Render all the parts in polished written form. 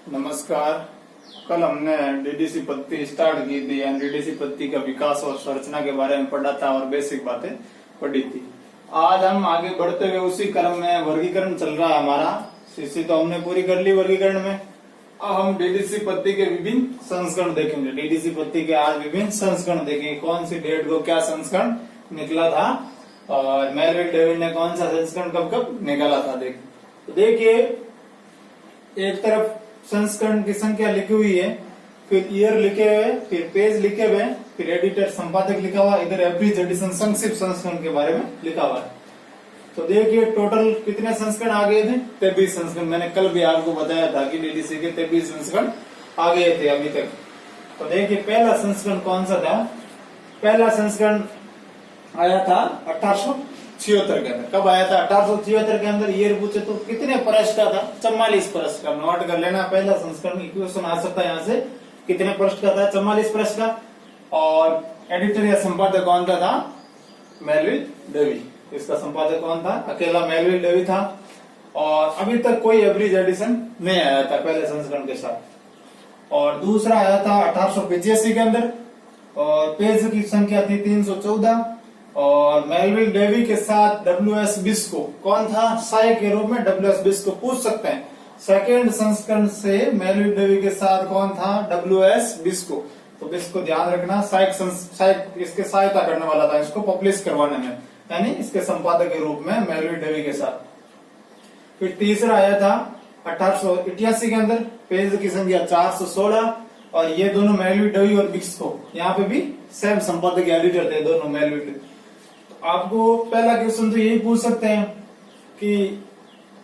नमस्कार। कल हमने डीडीसी पत्ती स्टार्ट की थी यानी डीडीसी पत्ती का विकास और संरचना के बारे में पढ़ा था और बेसिक बातें पढ़ी थी। आज हम आगे बढ़ते हुए उसी क्रम में वर्गीकरण चल रहा है हमारा। इसी तो हमने पूरी कर ली वर्गीकरण में। अब हम डीडीसी पत्ती के विभिन्न संस्करण देखेंगे। डीडीसी पत्ती के आज विभिन्न संस्करण देखेंगे, कौन सी डेट को क्या संस्करण निकला था और मेलविल डेविड ने कौन सा संस्करण कब कब निकाला था। देखिए, एक तरफ संस्करण की संख्या लिखी हुई है, फिर ईयर लिखे हुए, फिर पेज लिखे हुए, फिर एडिटर संपादक लिखा हुआ, इधर एवरेज एडिशन संक्षिप्त संस्करण के बारे में लिखा हुआ है। तो देखिए टोटल कितने संस्करण आ गए थे? 23 संस्करण। मैंने कल भी आपको बताया था कि डीडीसी के 23 संस्करण आ गए थे अभी तक। तो देखिए पहला संस्करण कौन सा था? पहला संस्करण आया था 1876 के अंदर। कब आया था? 1876 के अंदर। ईयर पूछे तो कितने पृष्ठ का था? 44 पृष्ठ का। नोट कर लेना, पहला संस्करण क्वेश्चन आ सकता है यहाँ से। कितने पृष्ठ का था? 44 पृष्ठ का। और एडिटर या संपादक कौन था? Melvil Dewey. इसका संपादक कौन था? अकेला मेलविल डेवी था। और अभी तक कोई एवरेज एडिशन नहीं आया था पहले संस्करण के साथ। और दूसरा आया था 1885 के अंदर और पेज की संख्या थी 314। और मेलविल डेवी के साथ डब्ल्यू.एस. बिस्को कौन था? सहायक के रूप में डब्ल्यू.एस. बिस्को पूछ सकते हैं। सेकेंड संस्करण से मेलविल डेवी के साथ कौन था? डब्ल्यू.एस. बिस्को। तो बिस्को ध्यान रखना, सहायक इसके सहायता करने वाला था इसको पब्लिश करवाने में, यानी इसके संपादक के रूप में मेलविल डेवी के साथ। फिर तीसरा आया था 1888 के अंदर, पेज की संख्या 416। और ये दोनों मेलविल डेवी और बिस्को यहाँ पे भी सेम संपादक एडिटर थे दोनों मेलविल डेवी। आपको पहला क्वेश्चन तो यही पूछ सकते हैं कि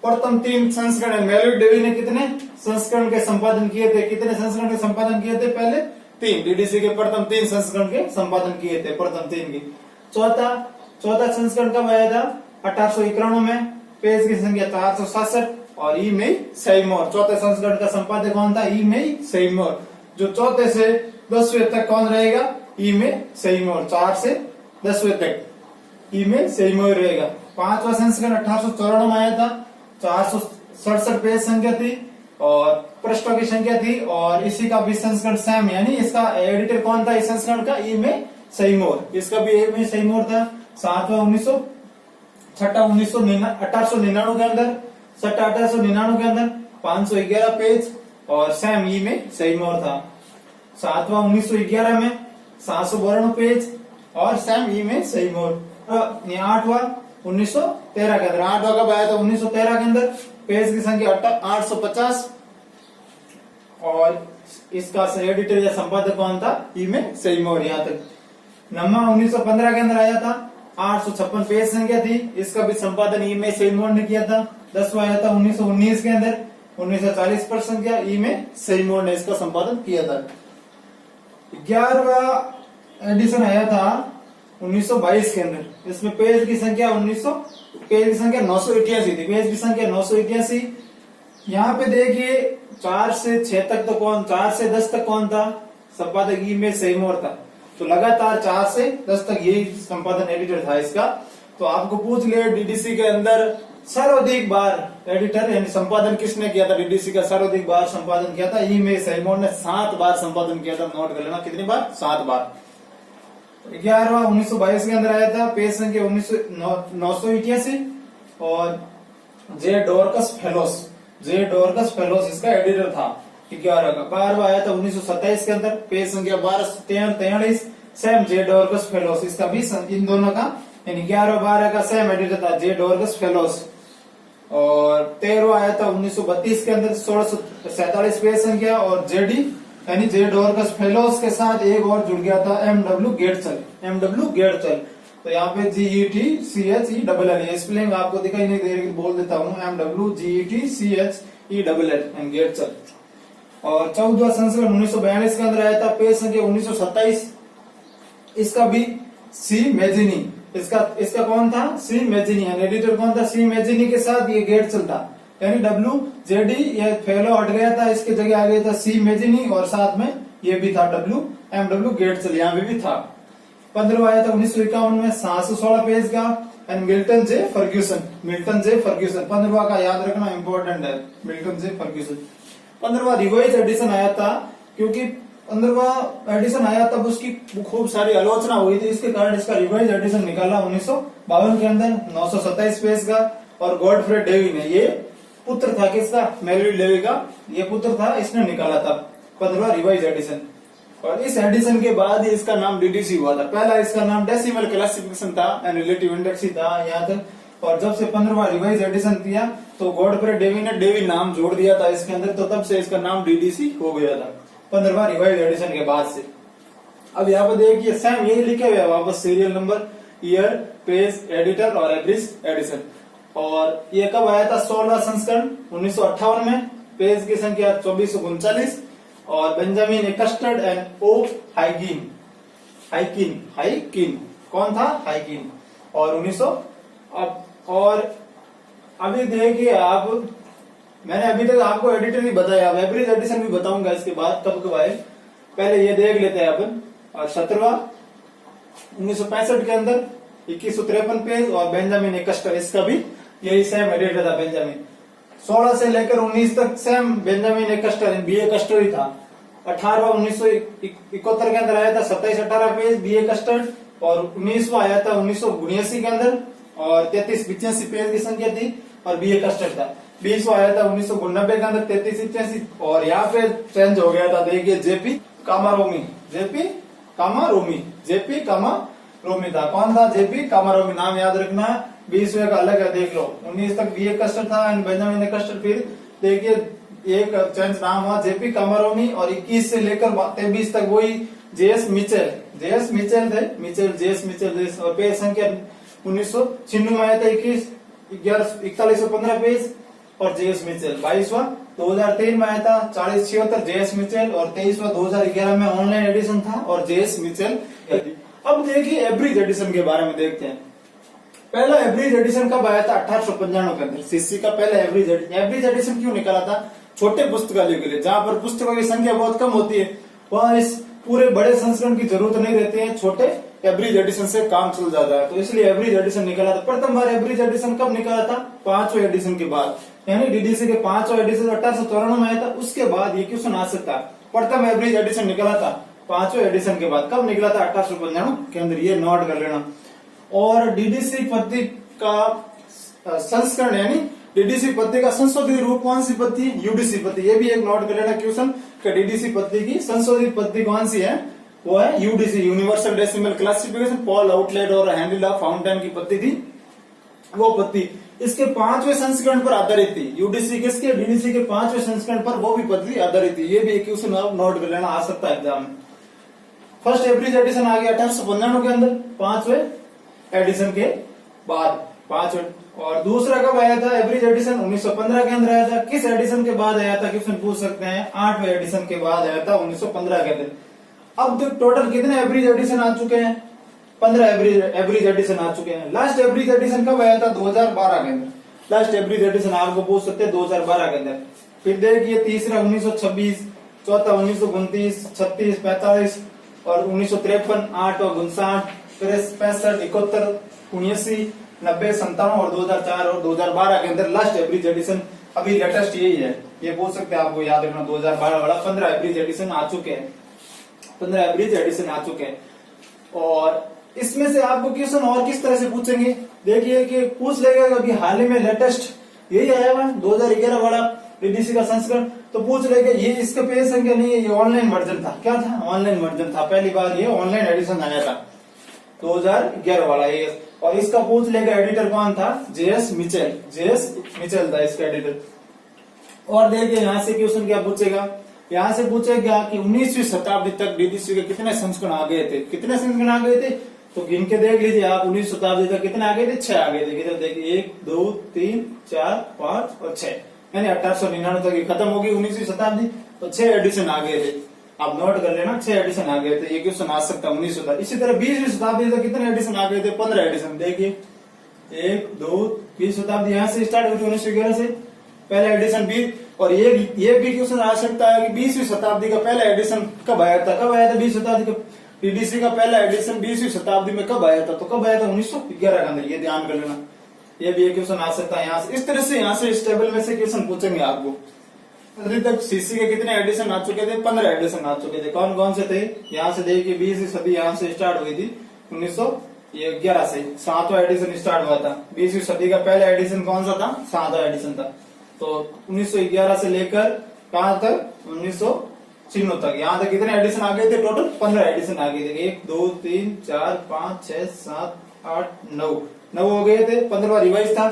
प्रथम 3 संस्करण मेलविल डेवी ने कितने संस्करण के संपादन किए थे? कितने संस्करण के संपादन किए थे? पहले 3। डीडीसी के प्रथम 3 संस्करण के संपादन किए थे, प्रथम 3 की। चौथा संस्करण कब आया था? 1891 में, पेज की संख्या 467। और ई मई सैमोर चौथे संस्करण का संपादक कौन था? ई मई सैमोर। जो चौथे से 10वें तक कौन रहेगा? ई मई सैमोर। 4 से 10वें तक ई में सैमोर रहेगा। 5वां संस्करण 1894 में आया था। 467 पेज संख्या थी और पृष्ठों की संख्या थी। और इसी का भी संस्करण सेम, यानी इसका एडिटर कौन था इस संस्करण का? ई में सैमोर। इसका भी ई में सैमोर था। 7वां 1899 के अंदर, 1899 के अंदर 511 पेज और सेम ई में सैमोर था। 7वां 1911 में 792 पेज और सेम ई में सैमोर। 8वां 1913 के अंदर। 8वां कब आया था? 1913 के अंदर, पेज की संख्या 850। और इसका एडिटर या संपादक कौन था? ई में सैमोर। यहाँ तक 9वां 1915 के अंदर आया था। 856 पेज संख्या थी। इसका भी संपादन ई में सैमोर ने किया था। 10वां आया था 1919 के अंदर। 1940 पर संख्या, ई में सैमोर ने इसका संपादन किया था। 11वां एडिशन आया था 1922 के अंदर। इसमें पेज की संख्या 988 थी। पेज की संख्या 988। यहाँ पे देखिए 4 से 6 तक तो कौन? 4 से 10 तक कौन था? संपादक ई में सैमोर था। तो लगातार 4 से 10 तक यही संपादन एडिटर था इसका। तो आपको पूछ ले डीडीसी के अंदर सर्वाधिक बार एडिटर यानी संपादन किसने किया था? डीडीसी का सर्वाधिक बार संपादन किया था ई में सैमोर ने। 7 बार संपादन किया था। नोट कर लेना कितनी बार? 7 बार। 11वां 1922 के अंदर आया था। पेज संख्या 988। और जे डोरकस फेलोस इसका एडिटर था 11 का। 12वां आया था 1927 के अंदर। पेज संख्या 1243। सेम जे डोरकस फेलोस। इसका भी इन दोनों का यानी 11-12 का सेम एडिटर था, जे डोरकस फेलोस। और 13वां आया था 1932 के अंदर। 1647 पेज संख्या। और जेडी यानी जे डोरकस फेलोस के साथ एक और जुड़ गया था, एमडब्ल्यू गेटचल। तो यहाँ पे GETCHELL स्पेलिंग आपको दिखाई नहीं दे रही, बोल देता हूँ, MW GETCHELL गेटचल। और 14वां संस्करण 1942 के अंदर आया था। पेज संख्या 1927। इसका भी सी मेजिनी। इसका कौन था? सी मेजिनी। एडिटर कौन था? सी मेजिनी के साथ ये गेटचल था, यानी WJD ये फेलो हट गया था, इसके जगह आ गया था सी मेजिनी। और साथ में ये भी था MW गेटचल, यहाँ पे भी था। 15वां आया था 1951 में, 716 पेज का। एंड मिल्टन जे फर्ग्यूसन 15वां का याद रखना इंपॉर्टेंट है, मिल्टन जे फर्ग्यूसन। 15वां रिवाइज एडिशन आया था, क्योंकि 15वां एडिशन आया तब उसकी खूब सारी आलोचना हुई थी, इसके कारण इसका रिवाइज एडिशन निकाला 1952 के अंदर 927 पेज का। और गॉडफ्रे डेवी ने, ये पुत्र था किसका, मेलविल डेवी का ये पुत्र था, इसने निकाला था 15वां रिवाइज एडिशन। और इस एडिशन के बाद ही इसका नाम डीडीसी हुआ था। पहला इसका नाम डेसिमल क्लासिफिकेशन था एंड रिलेटिव इंडेक्स ही था यहाँ तक। और जब से 15वां रिवाइज एडिशन किया तो गॉडफ्रे डेवी ने डेवी नाम जोड़ दिया था इसके अंदर, तो तब से इसका नाम डीडीसी हो गया था 15वां रिवाइज एडिशन के बाद से। अब यहाँ पर देखिए सेम यही लिखे हुए वापस serial number, year, page, editor और एवरेज एडिशन। और ये कब आया था, 16वां संस्करण 1958 में, पेज की संख्या 2439 और बेंजामिन एक्स्टर्ड एंड ओ हाइकिन कौन था, हाइकिन। और 1900 और अभी देखिए आप, मैंने अभी तक आपको एडिटर भी बताया, अब एवरेज एडिशन भी बताऊंगा इसके बाद कब कब आए, पहले ये देख लेते हैं अपन। और 17वां 1965 के अंदर 2153 पेज और बेंजामिन एक्स्टर, इसका भी यही सेम एडिटर था बेंजामिन। 16 से लेकर 19 तक सेम बेंजामिन एक्स्टर, बीए कस्टर ही था। 18वां 1971 के अंदर आया था 27-18 पेज बीए कस्टर्ड। और 19वां आया था 1979 के अंदर और 33-85 पेज की संख्या थी और बीए कस्टर्ड था। 20वां आया था 1999 के अंदर 33-85 और यहाँ पे चेंज हो गया था, देखिए जेपी कामारोमी था। कौन था, जेपी कामारोमी, नाम याद रखना। 20वें का अलग है, देख लो। 19 तक बीए कस्टर्ड था एंड बेंजामिन कस्टर्ड, फिर देखिए एक चेंज नाम हुआ जेपी कामारोमी। और 21 से लेकर 23 तक वही जेएस मिचेल थे। और पेज संख्या 1996 में आया था 4115 पेज और जेएस मिचेल। 22वां 2003 में आया था 4076 जेएस मिचेल। और 23वां 2011 में ऑनलाइन एडिशन था और जेएस मिचेल। अब देखिए एवरेज एडिशन के बारे में देखते हैं। पहला एवरेज एडिशन कब आया था, 1895 के अंदर सीसी का पहला एवरेज एडिशन क्यों निकाला था, छोटे पुस्तकालयों के लिए, जहां पर पुस्तकों की संख्या बहुत कम होती है, वहां इस पूरे बड़े संस्करण की जरूरत नहीं रहती है, छोटे एवरेज एडिशन से काम चल जाता है, तो इसलिए एवरेज एडिशन निकाला था। प्रथम बार एवरेज एडिशन कब निकाला था, 5वें एडिशन के बाद, यानी डीडीसी के 5वें एडिशन 1894 में आया था। उसके बाद ये क्वेश्चन आ सकता है, प्रथम एवरेज एडिशन निकाला था 5वें एडिशन के बाद, कब निकला था, 1895 के अंदर, ये नोट कर लेना। और डीडीसी पद्धति का संस्करण, यानी डीडीसी पद्धति का संशोधित रूप कौन सी पद्धति, यूडीसी पद्धति, ये भी एक नोट कर लेना क्वेश्चन कि डीडीसी पद्धति की संशोधित पद्धति कौन सी है, वो है UDC, universal decimal classification. Paul outlet और हेनरी ला फाउंटेन की पद्धति थी, वो पद्धति इसके 5वें संस्करण पर आधारित थी। यूडीसी किसके, डीडीसी के 5वें संस्करण पर वो भी पद्धति आधारित थी। ये भी एक क्वेश्चन आप नोट कर लेना, आ सकता है एग्जाम में। फर्स्ट एवरेज एडिशन आ गया 1895 के अंदर, 5वें एडिशन के बाद 5वें। और दूसरा कब आया था एवरेज एडिशन, 1915 के अंदर आया था। किस एडिशन के बाद आया था, क्वेश्चन पूछ सकते हैं, 8वें एडिशन के बाद आया था 1915 के अंदर। अब तक टोटल कितने एवरेज एडिशन आ चुके हैं, 15 एवरेज एडिशन आ चुके हैं। लास्ट एवरेज एडिशन कब आया था, 2012 के अंदर। लास्ट एवरेज एडिशन आपको पूछ सकते हैं 2012 के अंदर। फिर देखिए तीसरा 1926, चौथा 1929, 36, 45 और 1953, 8 और 59, 65, 71, 79, 90, 57 और 2004 और 2012 के अंदर लास्ट एवरेज एडिशन अभी लेटेस्ट यही है। ये बोल सकते हैं, आपको याद रखना 2012 वाला 15 एवरेज एडिशन आ चुके हैं, 15 एवरेज एडिशन आ चुके हैं। और इसमें से आपको क्वेश्चन और किस तरह से पूछेंगे, देखिए कि पूछ लेगा अभी हाल ही में लेटेस्ट यही आया हुआ 2011 वाला डीडीसी का संस्करण, तो पूछ लेगा ये इसका पेज संख्या नहीं है, ये ऑनलाइन वर्जन था। क्या था, ऑनलाइन वर्जन था, पहली बार ये ऑनलाइन एडिशन आया था 2011 वाला ये। और इसका पूछ लेगा एडिटर कौन था, जेएस मिचेल था इसका एडिटर। और देखिए यहाँ से क्वेश्चन क्या पूछेगा, यहाँ से पूछेगा कि 19वीं शताब्दी तक डीडीसी के कितने संस्करण आ गए थे, कितने संस्करण आ गए थे, तो गिन के देख लीजिए आप। 19वीं शताब्दी तक कितने आ गए थे, 6 आ गए थे। किधर देखिए 1, 2, 3, 4, 5 और 6, यानी 1899 तक खत्म होगी 19वीं शताब्दी, तो 6 एडिशन आ गए थे। आप नोट कर लेना, 6 एडिशन आ गए थे। ये क्वेश्चन आ सकता है 19 शताब्दी। इसी तरह 20वीं शताब्दी तक कितने एडिशन आ गए थे, 15 एडिशन। देखिए 1, 2, 20 शताब्दी यहाँ से स्टार्ट हुई थी 1911 से, पहला एडिशन 20। और ये भी क्वेश्चन आ सकता है कि 20वीं शताब्दी का पहला एडिशन कब आया था, 20वीं शताब्दी का डीडीसी का पहला एडिशन 20वीं शताब्दी में कब आया था, तो कब आया था 1911 के अंदर। ये ध्यान कर लेना, ये भी एक क्वेश्चन आ सकता है यहाँ से। इस तरह से यहाँ से इस टेबल में से क्वेश्चन पूछेंगे आपको। अभी तक सीसी के कितने एडिशन आ चुके थे? 15 एडिशन आ चुके थे। कौन कौन से थे? यहाँ से देखिए 20वीं सदी यहाँ से स्टार्ट हुई थी 1911 से 7वां एडिशन स्टार्ट हुआ था। 20वीं सदी का पहला एडिशन कौन सा था? 7वां एडिशन था। तो 1911 से लेकर कहां तक? 1996 तक। यहाँ तक कितने एडिशन आ गए थे? टोटल 15 एडिशन आ गए थे। 1 2 3 4 5 6 7 8 9 हो गए थे। 15वां रिवाइज था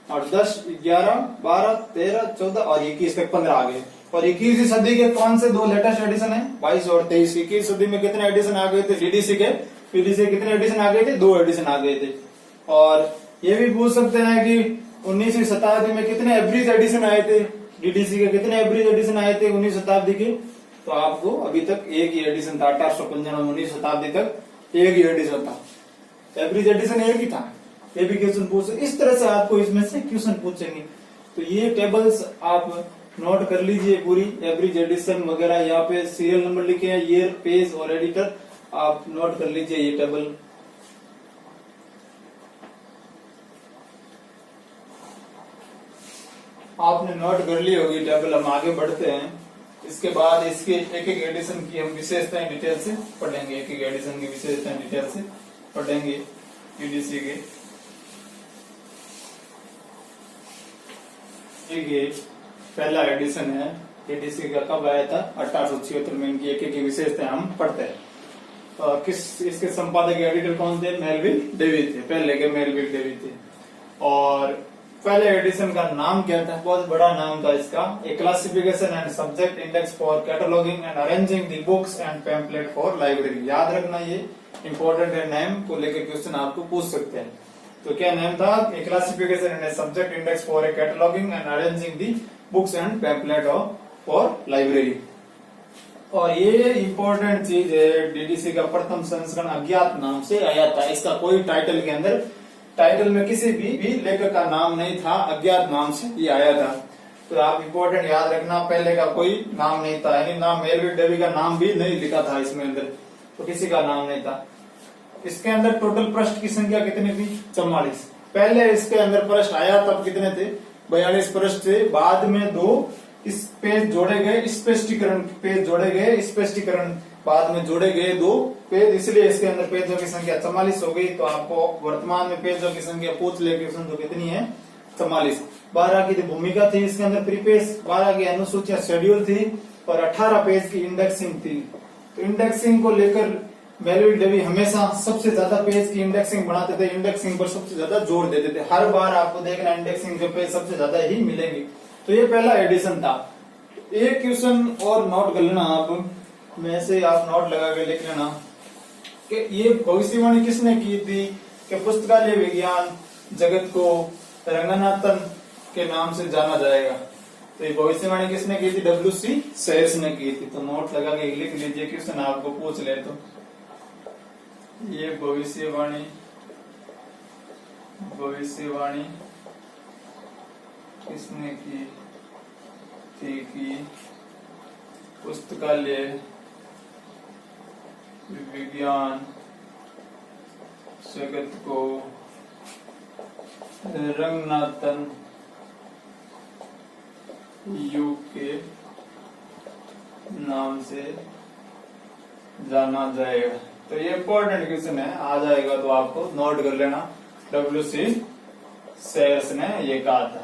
और 10 11 12 13 14 और 21 तक 15 आ गए। और 21वीं सदी के कौन से 2 लेटेस्ट एडिशन है? 22 और 23। 21 सदी में कितने एडिशन आ गए थे? डीडीसी के कितने एडिशन आ गए थे? 2 एडिशन आ गए थे। और ये भी पूछ सकते हैं कि 19वीं शताब्दी में कितने एवरेज एडिशन आए थे? डीडीसी के कितने एवरेज एडिशन आए थे 19वीं शताब्दी के? तो आपको अभी तक एक ही एडिशन था। 1895 में 19वीं शताब्दी तक एक ही एडिशन था। एवरेज एडिशन एक ही था। ये भी क्वेश्चन पूछ, इस तरह से आपको इसमें से क्वेश्चन पूछेंगे। तो ये टेबल्स आप नोट कर लीजिए पूरी, एवरेज एडिशन वगैरह। यहाँ पे सीरियल नंबर लिखे हैं, ईयर, पेज और एडिटर, आप नोट कर लीजिए ये टेबल। आपने नोट कर ली होगी टेबल। हम आगे बढ़ते हैं। इसके बाद इसके एक एक एडिशन की हम विशेषताएं डिटेल से पढ़ेंगे। एक एक एडिशन की विशेषताएं डिटेल से पढ़ेंगे डीडीसी के। ये पहला एडिशन है डीडीसी का, कब आया था? 1876 में। इनकी एक एक की विशेषताएं हम पढ़ते हैं। इसके संपादक एडिटर कौन थे? मेलविल डेवी थे। पहले के मेलविल डेवी थे। और पहले एडिशन का नाम क्या था? बहुत बड़ा नाम था इसका। A classification and subject index for cataloguing and arranging the books and pamphlet for library. याद रखना, ये इंपॉर्टेंट है। नेम को लेकर क्वेश्चन आपको पूछ सकते हैं। तो क्या नेम था? A classification and subject index for a cataloguing and arranging the books and pamphlet for library. और ये इंपॉर्टेंट चीज है, डीडीसी का प्रथम संस्करण अज्ञात नाम से आया था। इसका कोई टाइटल के अंदर, टाइटल में किसी भी लेखक का नाम नहीं था, अज्ञात नाम से ये आया था। तो आप इंपॉर्टेंट याद रखना, पहले का कोई नाम नहीं था, यानी नाम मेलविल डेवी का नाम भी नहीं लिखा था इसमें अंदर, तो किसी का नाम नहीं था। इसके अंदर टोटल पृष्ठ की संख्या कितनी थी? 44। पहले इसके अंदर पृष्ठ आया तब कितने थे? 42 पृष्ठ थे। बाद में 2 इस पेज जोड़े गए, स्पष्टीकरण पेज जोड़े गए, स्पष्टीकरण बाद में जोड़े गए 2 पेज, इसलिए इसके अंदर पेजों की संख्या 44 हो गई। तो आपको वर्तमान में पेजों की संख्या पूछ ले क्वेश्चन, तो कितनी है? 44। 12 की भूमिका थी इसके अंदर, प्रीपेज, 12 की अनुसूचियां शेड्यूल थी और 18 पेज की इंडेक्सिंग थी। तो इंडेक्सिंग को लेकर मेलविल डेवी हमेशा सबसे ज्यादा पेज की इंडेक्सिंग बनाते थे, इंडेक्सिंग पर सबसे ज्यादा जोर देते थे। हर बार आपको देखना इंडेक्सिंग के पेज सबसे ज्यादा ही मिलेंगे। तो ये पहला एडिशन था। एक क्वेश्चन और नोट कर लेना आप, में से आप नोट लगा के लिख लेना कि ये भविष्यवाणी किसने की थी कि पुस्तकालय विज्ञान जगत को रंगनाथन के नाम से जाना जाएगा। तो ये भविष्यवाणी किसने की थी? डब्ल्यूसी सेयर्स ने की थी। तो नोट लगा के लिख लीजिए, क्वेश्चन आपको पूछ ले तो। ये भविष्यवाणी किसने की थी कि पुस्तकालय विज्ञान जगत को रंगनाथन यू के नाम से जाना जाएगा। तो ये इंपॉर्टेंट क्वेश्चन है, आ जाएगा तो आपको नोट कर लेना। डब्ल्यूसी सेयर्स ने ये कहा था,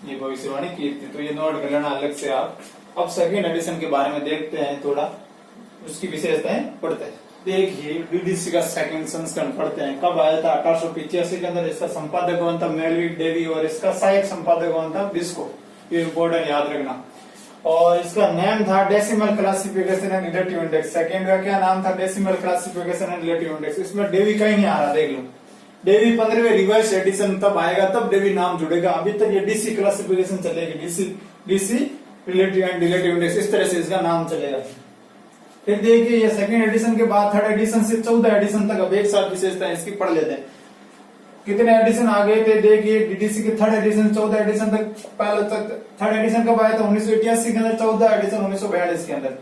ये भविष्यवाणी की थी। तो ये नोट कर लेना अलग से आप। अब सेकेंड एडिशन के बारे में देखते हैं, थोड़ा उसकी विशेषताएं पढ़ते हैं। देखिए डीडीसी का सेकंड संस्करण पढ़ते हैं। कब आया था? 1885 के अंदर। इसका संपादक कौन था? Melvil Dewey. और इसका सहायक संपादक कौन था? बिस्को। ये इंपॉर्टेंट याद रखना। और इसका नेम था decimal classification and relative index. Second का क्या नाम था? Decimal classification and relative index. इसमें डेवी का ही नहीं आ रहा, देख लो। डेवी 15वें रिवाइज एडिशन तब आएगा, तब डेवी नाम जुड़ेगा। अभी तक ये डीसी क्लासिफिकेशन चलेगी, DC relative and relative index, इस तरह से इसका नाम चलेगा। फिर देखिए ये सेकंड एडिशन के बाद थर्ड एडिशन से 14 एडिशन तक अब एक साथ विशेषताएं इसकी पढ़ लेते हैं। कितने एडिशन आ गए थे? देखिए डीडीसी के थर्ड एडिशन 14 एडिशन तक। पहले तक थर्ड एडिशन कब आया था? 1981 के अंदर। 14 एडिशन 1942 के अंदर।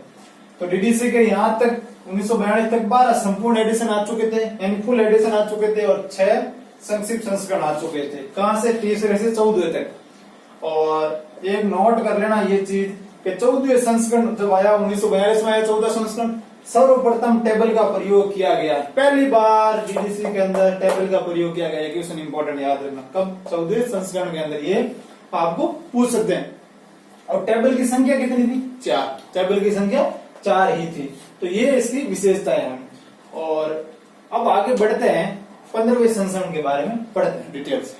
तो डीडीसी के यहाँ तक 1942 तक 12 संपूर्ण एडिशन आ चुके थे, यानी फुल एडिशन आ चुके थे, और 6 संक्षिप्त संस्करण आ चुके थे। कहां से? तीसरे से 14 तक। और एक नोट कर लेना ये चीज कि 14वें संस्करण जब आया 1942 में आया 14 संस्करण, सर्वप्रथम टेबल का प्रयोग किया गया। पहली बार डीडीसी के अंदर टेबल का प्रयोग किया गया। क्वेश्चन इंपॉर्टेंट याद रखना, कब? 14वें संस्करण के अंदर। ये आपको पूछ सकते हैं। और टेबल की संख्या कितनी थी? 4। टेबल की संख्या 4 ही थी। तो ये इसकी विशेषताएं हैं। और अब आगे बढ़ते हैं 15वें संस्करण के बारे में पढ़ते हैं डिटेल से।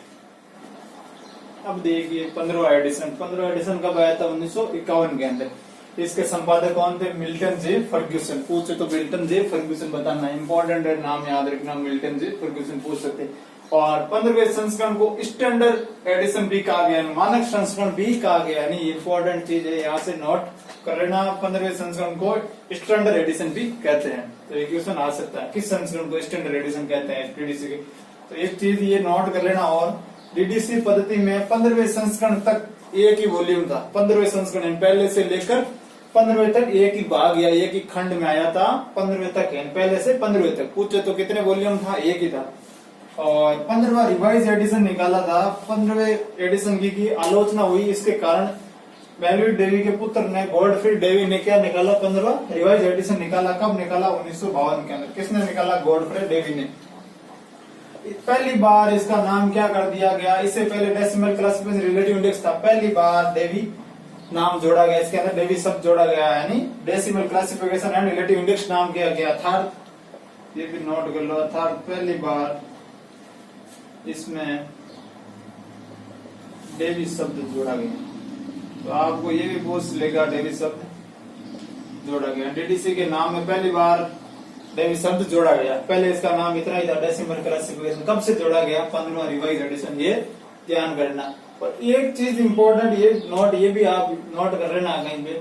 अब देखिए 15वां एडिशन। 15वां एडिशन कब आया था? 1951 के अंदर। इसके संपादक कौन थे? मिल्टन जे फर्ग्यूसन। पूछे तो मिल्टन जे फर्ग्यूसन बताना, इंपॉर्टेंट है, नाम याद रखना, मिल्टन जे फर्ग्यूसन पूछ सकते। और 15वें संस्करण को स्टैंडर्ड एडिशन भी कहा गया, मानक संस्करण भी कहा गया। यानी इंपॉर्टेंट चीज है, यहाँ से नोट कर लेना। 15वें संस्करण को स्टैंडर्ड एडिशन भी कहते हैं। तो एक क्वेश्चन आ सकता है, किस संस्करण को स्टैंडर्ड एडिशन कहते हैं डीडीसी के? तो एक चीज ये नोट कर लेना। और डीडीसी पद्धति में 15वें संस्करण तक एक ही वॉल्यूम था। 15वें संस्करण पहले से लेकर 15वें तक एक ही भाग या एक ही खंड में आया था। 15वें तक है, पहले से 15वें तक। पूछे तो कितने वॉल्यूम था? एक ही था। और 15वां रिवाइज एडिशन निकाला था। 15वें एडिशन की आलोचना हुई, इसके कारण मेलविल डेवी के पुत्र ने, गॉडफ्री डेवी ने क्या निकाला? 15वां रिवाइज एडिशन निकाला। कब निकाला? 1952 के अंदर। किसने निकाला? गॉडफ्री डेवी ने। पहली बार इसका नाम क्या कर दिया गया? इससे पहले डेसिमल क्लासिफिकेशन रिलेटिव इंडेक्स था। पहली बार डेवी नाम जोड़ा गया, इसके अंदर डेवी शब्द जोड़ा गया, यानी decimal classification and relative index नाम किया गया। अर्थात ये भी नोट कर लो, अर्थात पहली बार इसमें डेवी शब्द जोड़ा गया। तो आपको ये भी पूछ लेगा, डेवी शब्द जोड़ा गया। डीडीसी के नाम में पहली बार डेवी शब्द जोड़ा गया। पहले इसका नाम इतना ही था, डेसिमल क्लासिफिकेशन। कब से जोड़ा गया? 15वां रिवाइज एडिशन। ये ध्यान करना। और एक चीज इंपॉर्टेंट, ये भी आप नोट कर लेना कहीं पे,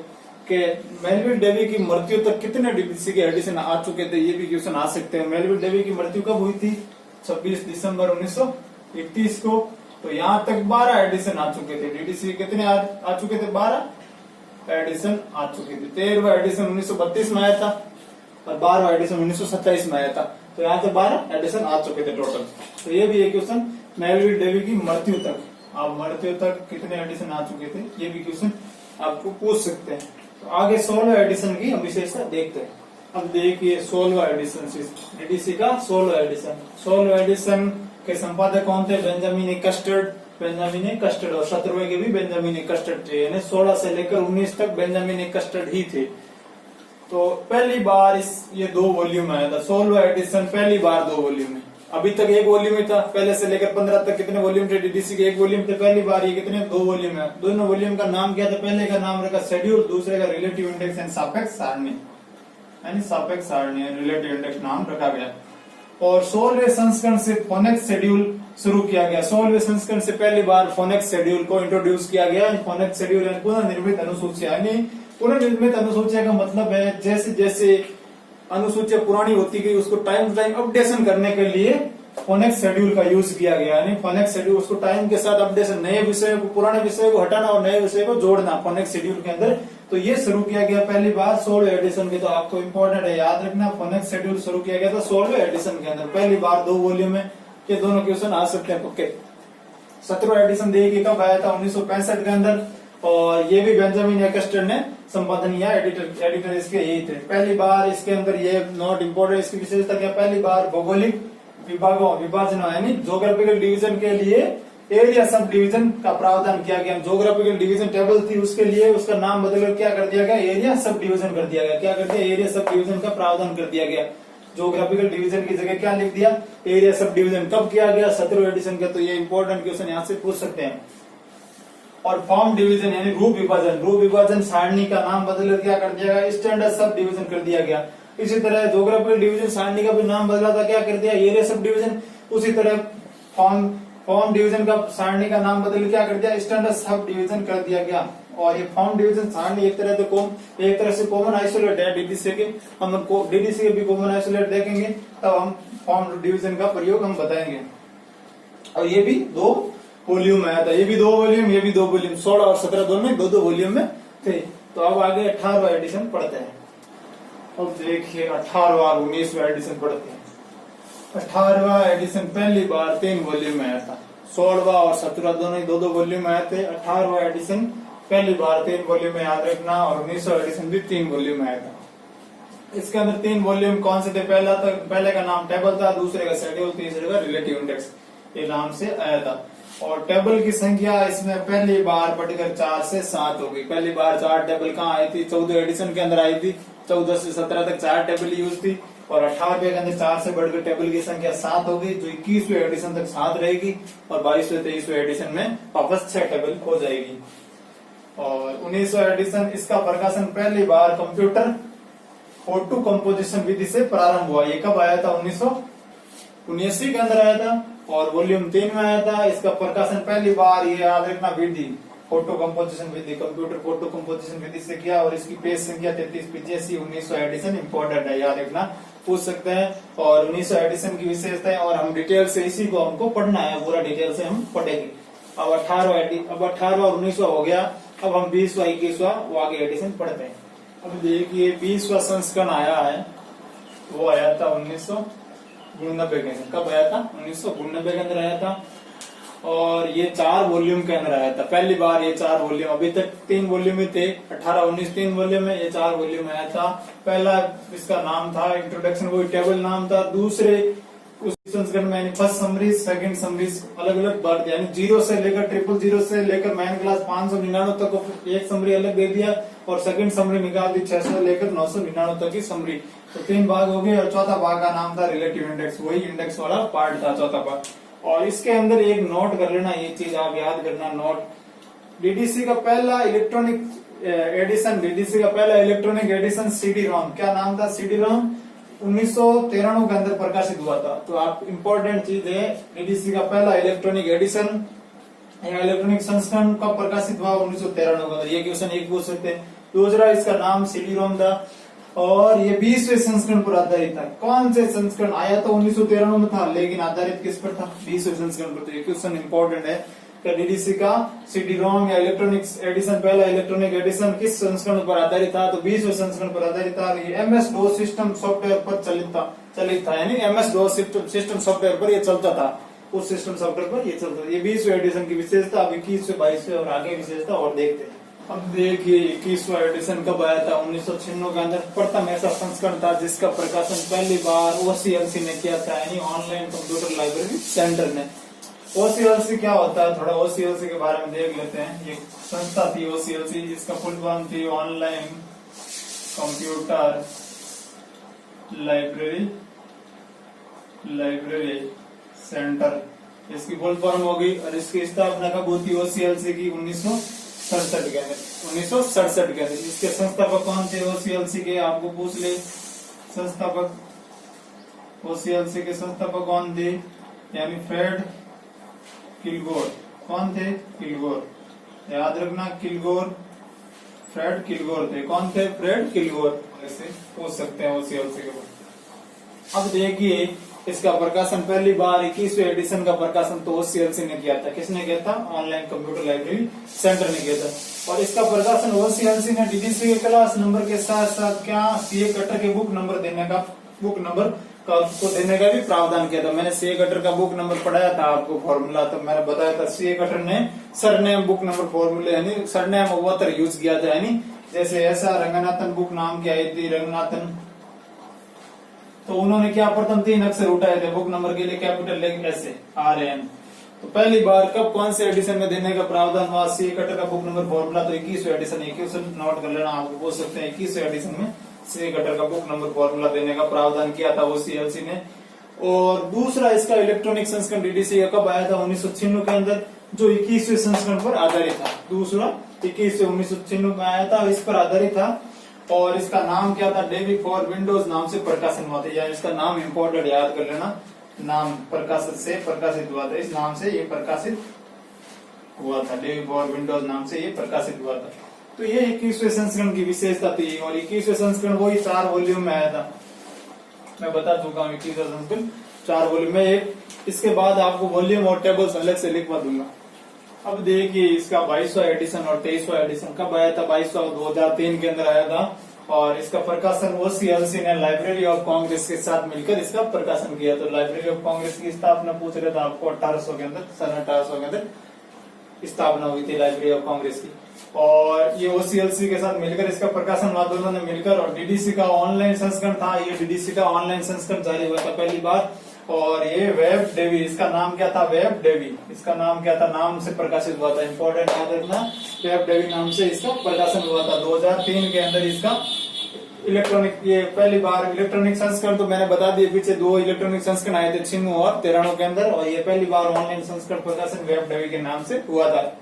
कि मेलविल डेवी की मृत्यु तक कितने डीडीसी के एडिशन आ चुके थे। ये भी क्वेश्चन आ सकते हैं। मेलविल डेवी की मृत्यु कब हुई थी? 26 दिसंबर 1931 को। तो यहाँ तक 12 एडिशन आ चुके थे। डीडीसी कितने आ चुके थे? 12 एडिशन आ चुके थे। 13वां एडिशन 1932 में आया था और 12वां एडिशन 1927 में आया था। तो यहाँ से 12 एडिशन आ चुके थे टोटल। तो ये भी एक क्वेश्चन, मेलविल डेवी की मृत्यु तक, आप मृत्यु तक कितने एडिशन आ चुके थे, ये भी क्वेश्चन आपको पूछ सकते हैं। तो आगे 16वां एडिशन की हम विशेषता देखते हैं। अब देखिए 16वां एडिशन, डीडीसी का 16वां एडिशन। 16वां एडिशन के संपादक कौन थे? Benjamin custard. Benjamin custard. और 17वें के भी बेंजामिन कस्टर्ड थे, यानी 16 से लेकर 19 तक बेंजामिन कस्टर्ड ही थे। तो पहली बार ये 2 वॉल्यूम आया था। 16वां एडिशन पहली बार 2 वॉल्यूम है। अभी तक 1 वॉल्यूम ही था। पहले से लेकर 15 तक कितने वॉल्यूम थे? डीडीसी के 1 वॉल्यूम थे। पहली बार ये कितने? 2 वॉल्यूम है। दोनों वॉल्यूम का नाम क्या था? पहले का नाम रखा शेड्यूल, दूसरे का रिलेटिव इंडेक्स एंड सापेक्ष सारणी, यानी सापेक्ष सारणी रिलेटिव इंडेक्स नाम रखा गया। और 16वें संस्करण से फोनेक्स शेड्यूल शुरू किया गया। 16वें संस्करण से पहली बार फोनेक्स शेड्यूल को इंट्रोड्यूस किया गया। फोनेक्स शेड्यूल पुनर्निर्मित अनुसूचिया, यानी पुनर्निर्मित अनुसूचिया का मतलब है जैसे जैसे अनुसूचिया पुरानी होती गई उसको टाइम टू टाइम अपडेशन करने के लिए फोनेक्स शेड्यूल का यूज किया गया। यानी फोनेक्स शेड्यूल, उसको टाइम के साथ अपडेशन, नए विषय को, पुराने विषय को हटाना और नए विषय को जोड़ना फोनेक्स शेड्यूल के अंदर। तो ये शुरू किया गया पहली बार 16वें एडिशन के। तो आपको इंपॉर्टेंट है, याद रखना, फोनेक्स शेड्यूल शुरू किया गया था 16वें एडिशन के अंदर। पहली बार 2 वॉल्यूम में। ये दोनों क्वेश्चन आ सकते हैं पक्के। 17वां एडिशन देखिए कब आया था? 1965 के अंदर। और ये भी बेंजामिन कस्टर्ड ने संपादन या एडिटर इसके यही थे। पहली बार इसके अंदर ये नॉट इम्पोर्टेंट, इसकी विशेषता क्या? पहली बार भौगोलिक विभाजन, यानी जोग्राफिकल डिवीजन के लिए एरिया सब डिवीजन का प्रावधान किया गया। जोग्राफिकल डिवीजन टेबल थी, उसके लिए उसका नाम बदलकर क्या कर दिया गया? एरिया सब डिवीजन कर दिया गया। क्या कर दिया? एरिया सब डिवीजन का प्रावधान कर दिया गया। जोग्राफिकल डिवीजन की जगह क्या लिख दिया? Area sub division. कब किया गया? 17वें एडिशन का। तो ये इंपॉर्टेंट क्वेश्चन यहाँ से पूछ सकते हैं। और फॉर्म डिवीजन यानी रूप विभाजन, रूप विभाजन सारणी का नाम बदल क्या कर दिया गया? स्टैंडर्ड सब डिवीजन कर दिया गया। इसी तरह जोग्राफिकल डिवीजन सारणी का भी नाम बदला था, क्या कर दिया? Area sub division. उसी तरह फॉर्म डिवीजन का सारणी का नाम बदल क्या कर दिया? स्टैंडर्ड सब डिवीजन कर दिया गया। और ये फॉर्म डिवीजन सारणी एक तरह से कॉमन आइसोलेट है डीडीसी के। हम डीडीसी के भी कॉमन आइसोलेट देखेंगे तब हम फॉर्म डिवीजन का प्रयोग हम बताएंगे। और ये भी 2 वॉल्यूम आया था। ये भी 2 वॉल्यूम, ये भी 2 वॉल्यूम। 16 और 17 दोनों 2-2 वॉल्यूम में थे। तो अब आगे 18वां एडिशन पढ़ते हैं। अब देखिए 18वां और 19वां एडिशन पढ़ते हैं। 18वां एडिशन पहली बार 3 वॉल्यूम में आया था। 16वां और 17 दोनों 2-2 वॉल्यूम आए थे। 18वां एडिशन पहली बार 3 वॉल्यूम में याद रखना, और 1900 एडिशन भी 3 वॉल्यूम में आया था। इसके अंदर 3 वॉल्यूम कौन से थे? पहले का नाम टेबल था, दूसरे का शेड्यूल, तीसरे का रिलेटिव इंडेक्स, ये नाम से आया था। और टेबल की संख्या इसमें पहली बार बढ़कर 4 से 7 हो गई। पहली बार 4 टेबल कहाँ आई थी? 14 एडिशन के अंदर आई थी। 14 से 17 तक 4 टेबल यूज थी, और 18वें के अंदर 4 से बढ़कर टेबल की संख्या 7 हो गई, जो 21वें एडिशन तक 7 रहेगी, और 22वें 23वें एडिशन में वापस 6 टेबल हो जाएगी। और 1900 एडिशन, इसका प्रकाशन पहली बार कंप्यूटर फोटो कंपोजिशन विधि से प्रारंभ हुआ। ये कब आया था? 1979 के अंदर आया था, और वॉल्यूम 3 में आया था। इसका प्रकाशन पहली बार, ये याद रखना, विधि फोटो कंपोजिशन विधि, कंप्यूटर फोटो कंपोजिशन विधि से किया, और इसकी पेज संख्या 3385। 1900 एडिशन इंपॉर्टेंट है, याद रखना, पूछ सकते हैं। और 1900 एडिशन की विशेषता है, और हम डिटेल से इसी को हमको पढ़ना है, पूरा डिटेल से हम पढ़ेंगे। अब 18 और 1900 हो गया। अब हम 20वां 21वां वो आगे एडिशन पढ़ते हैं। अब देखिए 20वां संस्करण आया है, वो आया था 1999 के अंदर। कब आया था? 1999 के अंदर आया था, और ये 4 वॉल्यूम के अंदर आया था। पहली बार ये 4 वॉल्यूम, अभी तक 3 वॉल्यूम में थे, 18 19 3 वॉल्यूम में, ये 4 वॉल्यूम में आया था। पहला इसका नाम था इंट्रोडक्शन, वही टेबल नाम था। दूसरे उस संस्करण में यानी फर्स्ट समरीज, सेकंड समरीज अलग अलग बांट दिया, यानी 0 से लेकर 000 से लेकर मैन क्लास 599 तक एक समरी अलग दे दिया, और सेकंड समरी निकाल दी 600 लेकर 999 तक की समरी। तो 3 भाग हो गए, और चौथा भाग का नाम था रिलेटिव इंडेक्स, वही इंडेक्स वाला पार्ट था चौथा भाग। और इसके अंदर एक नोट कर लेना, ये चीज आप याद करना, नोट डीडीसी का पहला इलेक्ट्रॉनिक एडिशन, डीडीसी का पहला इलेक्ट्रॉनिक एडिशन सीडी रोम, क्या नाम था? सीडी रोम 1993 के अंदर प्रकाशित हुआ था। तो आप इम्पोर्टेंट चीज है, डीडीसी का पहला इलेक्ट्रॉनिक एडिशन या इलेक्ट्रॉनिक संस्करण कब प्रकाशित हुआ? 1993 के अंदर। ये क्वेश्चन एक पूछ सकते हैं। दूसरा, इसका नाम सीडी रोम था, और ये 20वें संस्करण पर आधारित था। कौन से संस्करण? आया तो 1993 में था, लेकिन आधारित किस पर था? 20वें संस्करण पर। तो ये क्वेश्चन इंपॉर्टेंट है कि डीडीसी का सीडी रोम या इलेक्ट्रॉनिक एडिशन, पहला इलेक्ट्रॉनिक एडिशन किस संस्करण पर आधारित था? तो 20वें संस्करण पर आधारित था। ये MS DOS सिस्टम सॉफ्टवेयर पर चलित था, यानी MS DOS सिस्टम सॉफ्टवेयर पर ये चलता था, उस सिस्टम सॉफ्टवेयर पर ये चलता था। ये 20वें एडिशन की विशेषता। अब 21वें 22वें और आगे विशेषता और देखते हैं। अब देखिए 21वां एडिशन कब आया था? 1996 के अंदर प्रथम ऐसा संस्करण था जिसका प्रकाशन पहली बार OCLC ने किया था, यानी ऑनलाइन कंप्यूटर लाइब्रेरी सेंटर ने। OCLC क्या होता है? थोड़ा OCLC के बारे में देख लेते हैं। ये संस्था थी OCLC, जिसका फुल फॉर्म थी ऑनलाइन कंप्यूटर लाइब्रेरी सेंटर, इसकी फुल फॉर्म होगी। और इसकी स्थापना कब हुई थी OCLC की? 1967 के अंदर, 1967 के अंदर। इसके संस्थापक कौन थे OCLC के? आपको पूछ ले, संस्थापक OCLC के संस्थापक कौन थे? यानी फ्रेड किलगोर। कौन थे? किलगोर, याद रखना, किलगोर, फ्रेड किलगोर थे। कौन थे? फ्रेड किलगोर। ऐसे पूछ सकते हैं OCLC के बारे। अब देखिए इसका प्रकाशन पहली बार 21वें एडिशन का प्रकाशन तो OCLC ने किया था। किसने किया था? ऑनलाइन कंप्यूटर लाइब्रेरी सेंटर ने किया था। और इसका प्रकाशन OCLC ने डीडीसी के क्लास नंबर के साथ साथ क्या CA कटर के बुक नंबर को देने का भी प्रावधान किया था। मैंने CA कटर का बुक नंबर पढ़ाया था आपको, फॉर्मूला, तो मैंने बताया था CA कटर ने सरनेम बुक नंबर फॉर्मूले यानी सरनेम अवतर यूज किया था, यानी जैसे ऐसा रंगनाथन बुक नाम की आई थी, रंगनाथन, तो उन्होंने क्या प्रथम 3 अक्षर उठाए थे बुक नंबर के लिए, कैपिटल लेटर ऐसे RN। तो पहली बार कब कौन से एडिशन में देने का प्रावधान हुआ? CA कटर का बुक नंबर फॉर्मूला तो 21वें एडिशन, 21 नोट कर लेना, आपको पूछ सकते हैं। 21वें एडिशन में CA कटर का बुक नंबर फॉर्मूला देने का प्रावधान किया था OCLC ने। और दूसरा इसका इलेक्ट्रॉनिक संस्करण डीडीसी कब आया था? 1996 के अंदर, जो 21वें संस्करण पर आधारित था। दूसरा 21 1996 में आया था, इस पर आधारित था। और इसका नाम क्या था? डेवी फॉर विंडोज नाम से प्रकाशन हुआ था, या इसका नाम इम्पोर्टेंट याद कर लेना, नाम प्रकाशित हुआ था, इस नाम से ये प्रकाशित हुआ था, डेवी फॉर विंडोज नाम से ये प्रकाशित हुआ था। तो ये 21वें संस्करण की विशेषता थी। और 21वें संस्करण वही 4 वॉल्यूम में आया था, मैं बता चुका हूँ। 21वें संस्करण 4 वॉल्यूम में। एक इसके बाद आपको वॉल्यूम और टेबल्स अलग से लिखवा दूंगा। अब देखिए इसका 22वां एडिशन और 23वां एडिशन कब आया था? 22वां 2003 के अंदर आया था। और इसका प्रकाशन OCLC ने लाइब्रेरी ऑफ कांग्रेस के साथ मिलकर इसका प्रकाशन किया। तो लाइब्रेरी ऑफ कांग्रेस की स्थापना पूछ रहे थे आपको 1800 के अंदर, सन 1800 के अंदर स्थापना हुई थी लाइब्रेरी ऑफ कांग्रेस की। और ये OCLC के साथ मिलकर इसका प्रकाशन हुआ, दोनों ने मिलकर। और डीडीसी का ऑनलाइन संस्करण था, ये डीडीसी का ऑनलाइन संस्करण जारी हुआ था पहली बार। और ये वेब डेवी, इसका नाम क्या था, वेब डेवी, इसका नाम क्या था, नाम से प्रकाशित हुआ था, इंपॉर्टेंट याद रखना, वेब डेवी नाम से इसका प्रकाशन हुआ था। 2003 के अंदर इसका इलेक्ट्रॉनिक, ये पहली बार इलेक्ट्रॉनिक संस्करण तो मैंने बता दिए, पीछे 2 इलेक्ट्रॉनिक संस्करण आए थे छिन्नू और तेरानो के अंदर, और ये पहली बार ऑनलाइन संस्करण प्रकाशन वेब डेवी के नाम से हुआ था।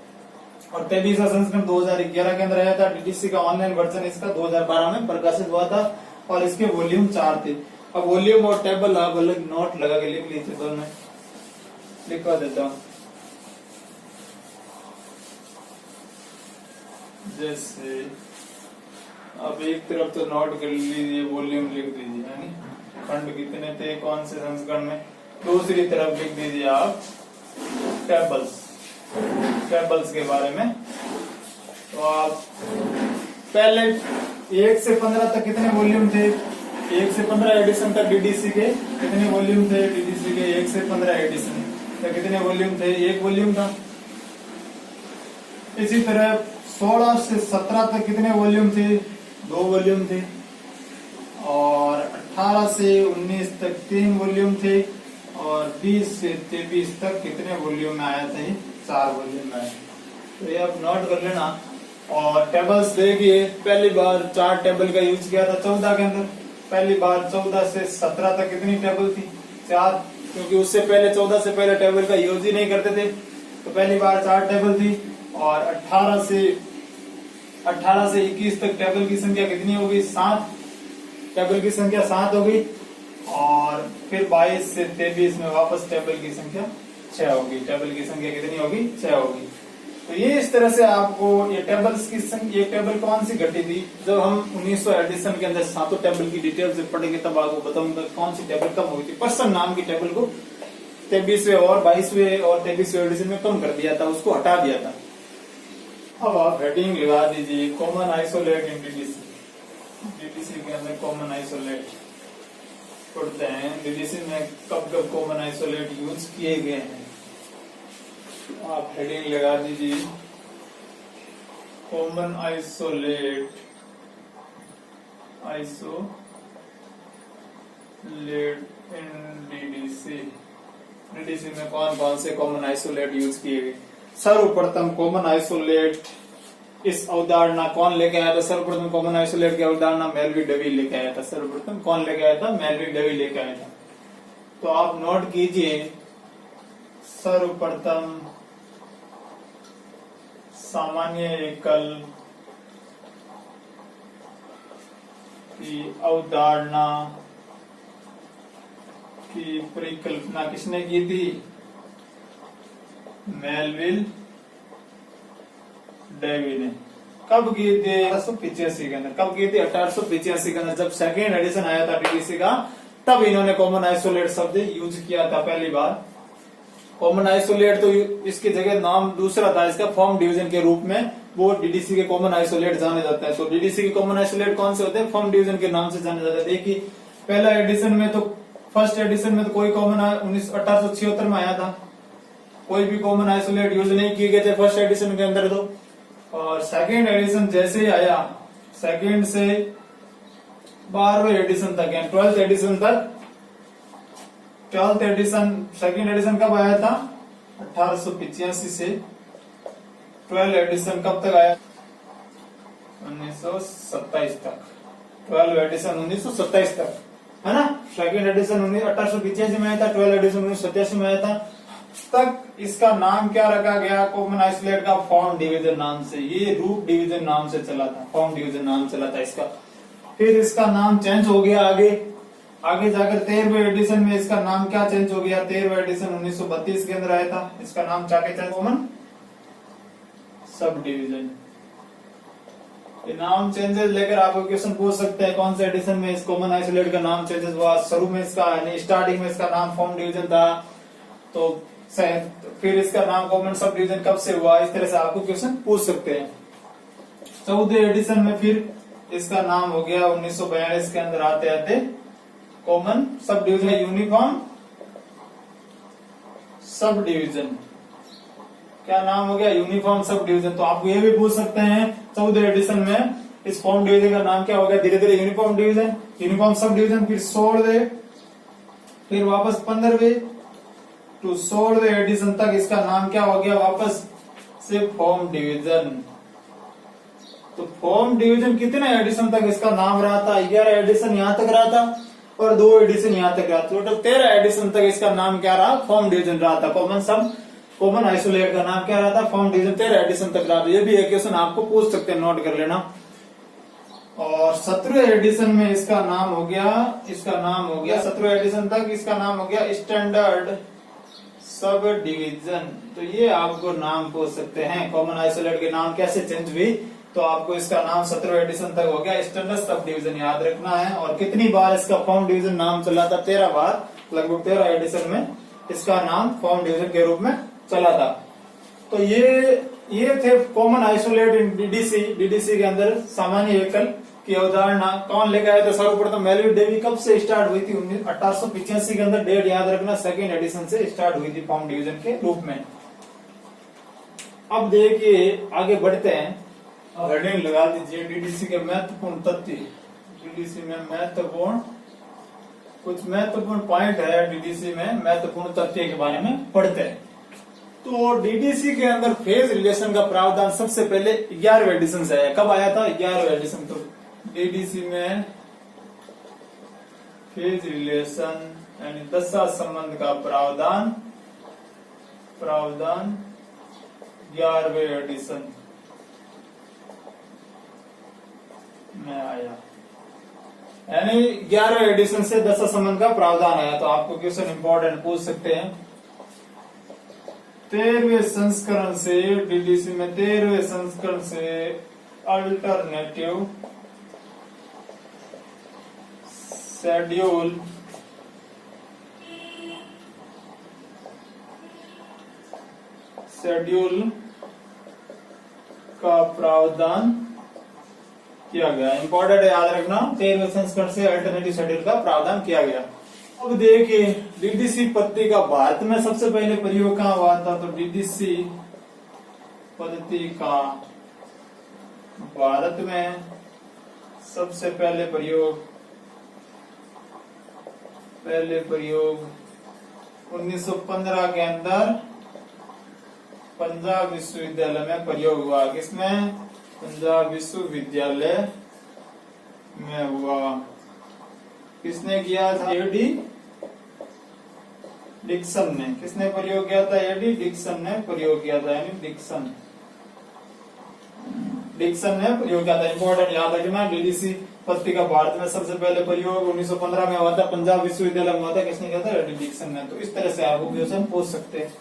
और 23वां संस्करण 2011 के अंदर आया था। डीडीसी का ऑनलाइन वर्जन इसका 2012 में प्रकाशित हुआ था और इसके वॉल्यूम 4 थे। अब वॉल्यूम और टेबल आप अलग नोट लगा के लिख लीजिए, दोनों लिखवा देता हूं। जैसे अब एक तरफ तो नोट कर लीजिए, वॉल्यूम लिख दीजिए, यानी खंड कितने थे कौन से संस्करण में। दूसरी तरफ लिख दीजिए आप टेबल्स के बारे में। तो आप पहले 1 से 15 तक कितने वॉल्यूम थे, 1 से 15 एडिशन तक डीडीसी के कितने वॉल्यूम थे, डीडीसी के 1 से 15 एडिशन तक कितने वॉल्यूम थे, 1 वॉल्यूम था। इसी तरह 16 से 17 तक कितने वॉल्यूम थे, 2 वॉल्यूम थे। और 18 से 19 तक 3 वॉल्यूम थे। और 20 से 23 तक कितने वॉल्यूम में आया था, 4 वॉल्यूम में आया। तो ये आप नोट कर लेना। और टेबल्स देखिए, पहली बार 4 टेबल का यूज किया था 14 के अंदर। पहली बार 14 से 17 तक कितनी टेबल थी, 4, क्योंकि उससे पहले 14 से पहले टेबल का यूज ही नहीं करते थे, तो पहली बार 4 टेबल थी। और 18 से 21 तक टेबल की संख्या कितनी होगी, 7, टेबल की संख्या 7 होगी। और फिर 22 से 23 में वापस टेबल की संख्या 6 होगी, टेबल की संख्या कितनी होगी, 6 होगी। तो ये इस तरह से आपको ये टेबल्स की ये टेबल कौन सी घटी थी, जब हम 1900 एडिशन के अंदर 7 टेबल की डिटेल से पढ़ेंगे तब आपको बताऊंगा कौन सी टेबल कम हुई थी। पर्सन नाम की टेबल को 23वें और 22वें और 23वें एडिशन में कम कर दिया था, उसको हटा दिया था। अब आप हेडिंग लगा दीजिए, कॉमन आइसोलेट इन डीडीसी। डीडीसी के अंदर कॉमन आइसोलेट पढ़ते हैं, डीडीसी में कब कब कॉमन आइसोलेट यूज किए गए हैं। आप हेडिंग लगा दीजिए, कॉमन आइसोलेट इन डीडीसी। डीडीसी में कौन कौन से कॉमन आइसोलेट यूज किए गए। सर्वप्रथम कॉमन आइसोलेट, इस अवधारणा कौन लेके आया था, सर्वप्रथम कॉमन आइसोलेट की अवधारणा मेलवी डेवी लेके आया था। सर्वप्रथम कौन लेके आया था, मेलवी डेवी लेके आया था। तो आप नोट कीजिए, सर्वप्रथम सामान्य एकल की अवधारणा की परिकल्पना किसने की थी, मेलविल डेवी ने। कब की थी, 1885 के अंदर। कब की थी, 1885 के अंदर, जब सेकेंड एडिशन आया था डीडीसी का, तब इन्होंने कॉमन आइसोलेट शब्द यूज किया था पहली बार। कॉमन आइसोलेट तो इसकी जगह नाम दूसरा था इसका, फॉर्म डिवीजन के रूप में वो डीडीसी के कॉमन आइसोलेट जाने जाते हैं। तो डीडीसी के कॉमन आइसोलेट कौन से होते हैं, फॉर्म डिवीजन के नाम से जाने जाते हैं। देखिए पहला एडिशन में तो, फर्स्ट एडिशन में तो कोई कॉमन 1876 में आया था, कोई भी कॉमन आइसोलेट यूज नहीं किए गए थे फर्स्ट एडिशन के अंदर तो। और सेकेंड एडिशन जैसे ही आया, सेकेंड से 12वें एडिशन तक, 12th एडिशन तक, 12th एडिशन, सेकेंड एडिशन कब आया था, 1885 से 12 एडिशन कब तक आया, 1927 तक। 12 एडिशन 1927 तक, है ना। सेकेंड एडिशन 1885 में आया था, 12 एडिशन 1987 में आया था। तक इसका नाम क्या रखा गया, कॉमन आइसोलेट का, फॉर्म डिवीजन नाम से। ये रूप डिवीजन नाम से चला था, फॉर्म डिवीजन नाम चला था इसका। फिर इसका नाम चेंज हो गया आगे जाकर 13वें एडिशन में इसका नाम क्या चेंज हो गया, 13वां एडिशन 1932 के अंदर आया था। इसका नाम चाके चेंज, कॉमन सब डिवीजन। नाम चेंजेस लेकर आपको क्वेश्चन पूछ सकते हैं, कौन से एडिशन में इस कॉमन आइसोलेट का नाम चेंजेस हुआ। शुरू में इसका, स्टार्टिंग में इसका नाम फॉर्म डिवीजन था, तो फिर इसका नाम कॉमन सब डिवीजन कब से हुआ, इस तरह से आपको क्वेश्चन पूछ सकते हैं। 14 एडिशन में फिर इसका नाम हो गया 1942 के अंदर आते आते common sub division, uniform sub division क्या नाम हो गया, यूनिफॉर्म सब डिवीजन। तो आप ये भी पूछ सकते हैं 14 एडिशन में इस फॉर्म डिवीजन का नाम क्या हो गया, धीरे धीरे uniform division, uniform sub division, फिर 16वें, फिर वापस 15वें टू 16वें एडिशन तक इसका नाम क्या हो गया वापस से फॉर्म डिवीजन। तो फॉर्म डिवीजन कितने एडिशन तक इसका नाम रहा था, 11 एडिशन यहां तक रहा था और 2 एडिशन यहां तक रहा, टोटल 13 एडिशन तक इसका नाम क्या रहा, फॉर्म डिवीजन रहा था। कॉमन सब कॉमन आइसोलेट का नाम क्या रहा था, फॉर्म डिवीजन, 13 एडिशन तक रहा था। ये भी एक क्वेश्चन आपको पूछ सकते हैं, नोट कर लेना। और 17वें एडिशन में इसका नाम हो गया 17वें एडिशन तक इसका नाम हो गया स्टैंडर्ड सब डिवीजन। तो ये आपको नाम पूछ सकते हैं, कॉमन आइसोलेट के नाम कैसे चेंज हुई, तो आपको इसका नाम 17वें एडिशन तक हो गया स्टैंडर्ड सब डिवीजन याद रखना है। और कितनी बार इसका फॉर्म डिवीजन नाम चला था, 13 बार, लगभग 13 एडिशन में इसका नाम फॉर्म डिवीजन के रूप में चला था। तो ये थे कॉमन आइसोलेट इन डीडीसी के अंदर सामान्य एकल की अवधारणा। कौन लेकर आया था, सर्वप्रथम मेलविन डेवी। कब से स्टार्ट हुई थी, 1885 के अंदर, डेट याद रखना, सेकेंड एडिशन से स्टार्ट हुई थी फॉर्म डिवीजन के रूप में। अब देखिए आगे बढ़ते हैं, हेडिंग लगा दीजिए डीडीसी के महत्वपूर्ण तथ्य। डीडीसी में कुछ महत्वपूर्ण पॉइंट है, डीडीसी में महत्वपूर्ण तथ्य के बारे में पढ़ते हैं। तो डीडीसी के अंदर फेज रिलेशन का प्रावधान सबसे पहले 11वें एडिशन से आया। कब आया था, 11वें एडिशन। तो डीडीसी में फेज रिलेशन यानी दशा संबंध का प्रावधान 11वें एडिशन में आया, यानी 11वें एडिशन से दशा संबंध का प्रावधान आया। तो आपको क्वेश्चन इंपॉर्टेंट पूछ सकते हैं। 13वें संस्करण से, डीडीसी में 13वें संस्करण से अल्टरनेटिव शेड्यूल का प्रावधान किया गया। इंपॉर्टेंट है, याद रखना, 13वें संस्करण से अल्टरनेटिव शेड्यूल का प्रावधान किया गया। अब देखिए डीडीसी पद्धति का भारत में सबसे पहले प्रयोग कहाँ हुआ था, तो डीडीसी पद्धति का भारत में सबसे पहले प्रयोग 1915 के अंदर पंजाब विश्वविद्यालय में प्रयोग हुआ। किसमें, पंजाब विश्वविद्यालय में हुआ। किसने किया था, एडी डिक्सन ने। किसने प्रयोग किया था, एडी डिक्सन ने प्रयोग किया था, यानी डिक्सन ने प्रयोग किया था। इंपॉर्टेंट याद रखना, डीडीसी पद्धति का भारत में सबसे पहले प्रयोग 1915 में हुआ था, पंजाब विश्वविद्यालय में हुआ था। किसने किया था, एडी डिक्सन ने। तो इस तरह से आपको क्वेश्चन पूछ सकते हैं।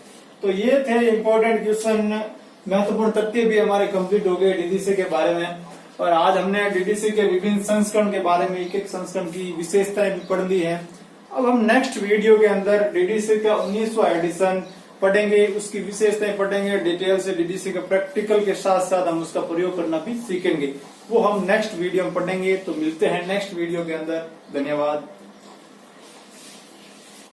तो ये थे इंपॉर्टेंट क्वेश्चन, महत्वपूर्ण तथ्य भी हमारे कंप्लीट हो गए डीडीसी के बारे में। और आज हमने डीडीसी के विभिन्न संस्करण के बारे में, एक एक संस्करण की विशेषताएं पढ़ ली है। अब हम नेक्स्ट वीडियो के अंदर डीडीसी का 19वां एडिशन पढ़ेंगे, उसकी विशेषताएं पढ़ेंगे डिटेल से। डीडीसी के प्रैक्टिकल के साथ साथ हम उसका प्रयोग करना भी सीखेंगे, वो हम नेक्स्ट वीडियो में पढ़ेंगे। तो मिलते हैं नेक्स्ट वीडियो के अंदर, धन्यवाद।